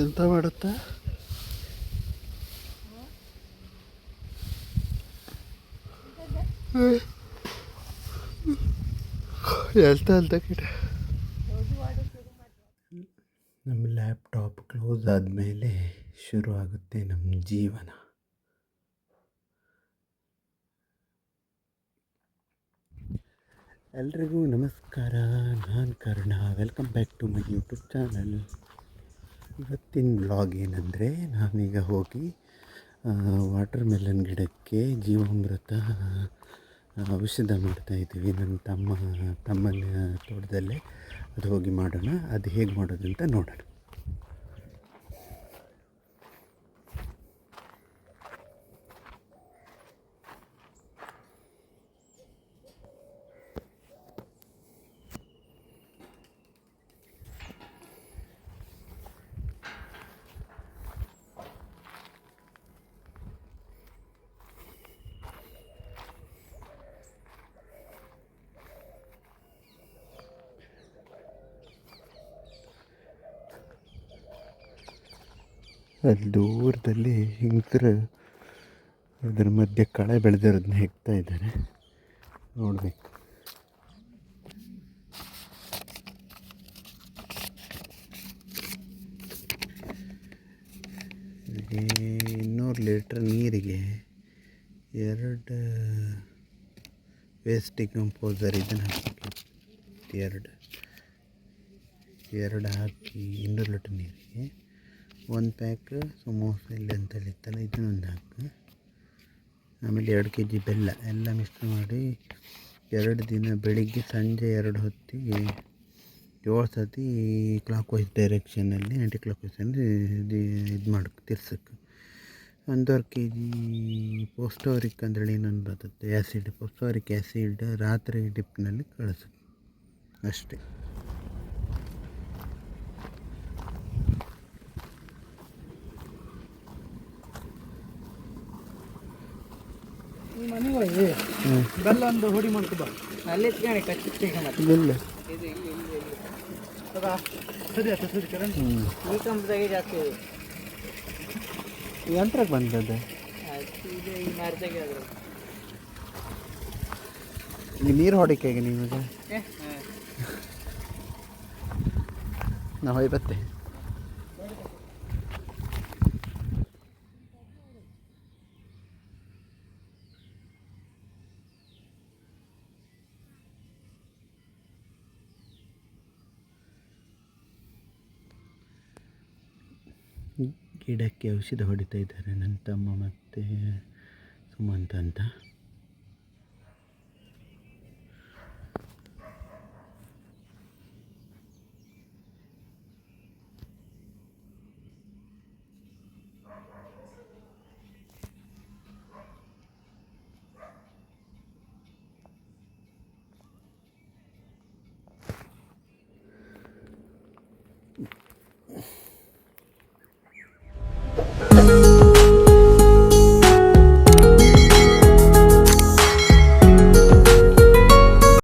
ಎಂತ ಮಾಡುತ್ತಾ ಹೇಳ್ತಾ ಕಿಟ ನಮ್ಮ ಲ್ಯಾಪ್ಟಾಪ್ ಕ್ಲೋಸ್ ಆದಮೇಲೆ ಶುರು ಆಗುತ್ತೆ ನಮ್ಮ ಜೀವನ. ಎಲ್ರಿಗೂ ನಮಸ್ಕಾರ, ನಾನು Karna. Welcome back to my YouTube channel. ಇವತ್ತಿನ ಬ್ಲಾಗ್ ಏನಂದರೆ, ನಾನೀಗ ಹೋಗಿ ವಾಟರ್ ಮೆಲನ್ ಗಿಡಕ್ಕೆ ಜೀವಾಮೃತ ಔಷಧ ಮಾಡ್ತಾಯಿದ್ದೀವಿ. ನನ್ನ ತಮ್ಮನ ತೋಟದಲ್ಲೇ ಅದು ಹೋಗಿ ಮಾಡೋಣ. ಅದು ಹೇಗೆ ಮಾಡೋದು ಅಂತ ನೋಡೋಣ. ಅಲ್ಲಿ ದೂರದಲ್ಲಿ ಹಿಂಗರು ಅದರ ಮಧ್ಯೆ ಕಳೆ ಬೆಳೆದಿರೋದನ್ನ ಹೆಕ್ತಾ ಇದ್ದಾರೆ, ನೋಡಬೇಕು. ಹಾಗೆ 200 ಲೀಟ್ರ್ ನೀರಿಗೆ 2 ವೇಸ್ಟ್ ಡಿಕಂಪೋಸರ್ ಇದನ್ನು ಹಾಕಿ ಎರಡು ಹಾಕಿ 200 ಲೀಟ್ರ್ ನೀರಿಗೆ 1 ಪ್ಯಾಕ್ ಸಮೋಸ ಇಲ್ಲಿ ಅಂತ ಹೇಳಿತ್ತಲ್ಲ, ಇದನ್ನೊಂದು ಹಾಕಿ, ಆಮೇಲೆ 2 kg ಬೆಲ್ಲ ಎಲ್ಲ ಮಿಕ್ಸ್ ಮಾಡಿ 2 ದಿನ ಬೆಳಿಗ್ಗೆ ಸಂಜೆ 2 ಹೊತ್ತಿಗೆ 7 ಸತಿ ಕ್ಲಾಕ್ ವೈಸ್ ಡೈರೆಕ್ಷನಲ್ಲಿ, ಆ್ಯಂಟಿ ಕ್ಲಾಕ್ ವೈಸಲ್ಲಿ ಇದು ಮಾಡೋಕ್ಕೆ ತಿರ್ಸಕ್ಕೆ. 1.5 kg ಪೋಸ್ಟೋರಿಕ್ ಅಂದರೆ ಏನೊಂದು ಬರುತ್ತೆ ಆ್ಯಸಿಡ್, ಪೋಸ್ಟೋರಿಕ್ ಆ್ಯಸಿಡ್ ರಾತ್ರಿ ಡಿಪ್ನಲ್ಲಿ ಕಳಿಸೋದು ಅಷ್ಟೇ. ಮನೆಗೆ ಹೋಗಿ ಬೆಲ್ಲ ಒಂದು ಹುಡಿ ಮಾಡ್ಕೊಬ ಅಲ್ಲೇ ಬೆಲ್ಲ ಸರಿ ಆಯ್ತು. ಸರಿ ಕರಣ್ ಈ ಕಂಪ್ದಾಗೆ ಜಾಸ್ತಿ ಯಂತ್ರಕ್ಕೆ ಬಂದದ್ದು ಇದು ಈ ಮಾರ್ದಾಗೆ ಆದ್ರೆ ಈಗ ನೀರು ಹೊಡಿಕೆಗೆ ನಿಮಗೆ ನಾವು ಹೋಗಿ ಬತ್ತೆ. ಗಿಡಕ್ಕೆ ಔಷಧ ಹೊಡಿತಾ ಇದ್ದಾರೆ ನನ್ನ ತಮ್ಮ ಮತ್ತು ಸುಮಂತ್ ಅಂತ.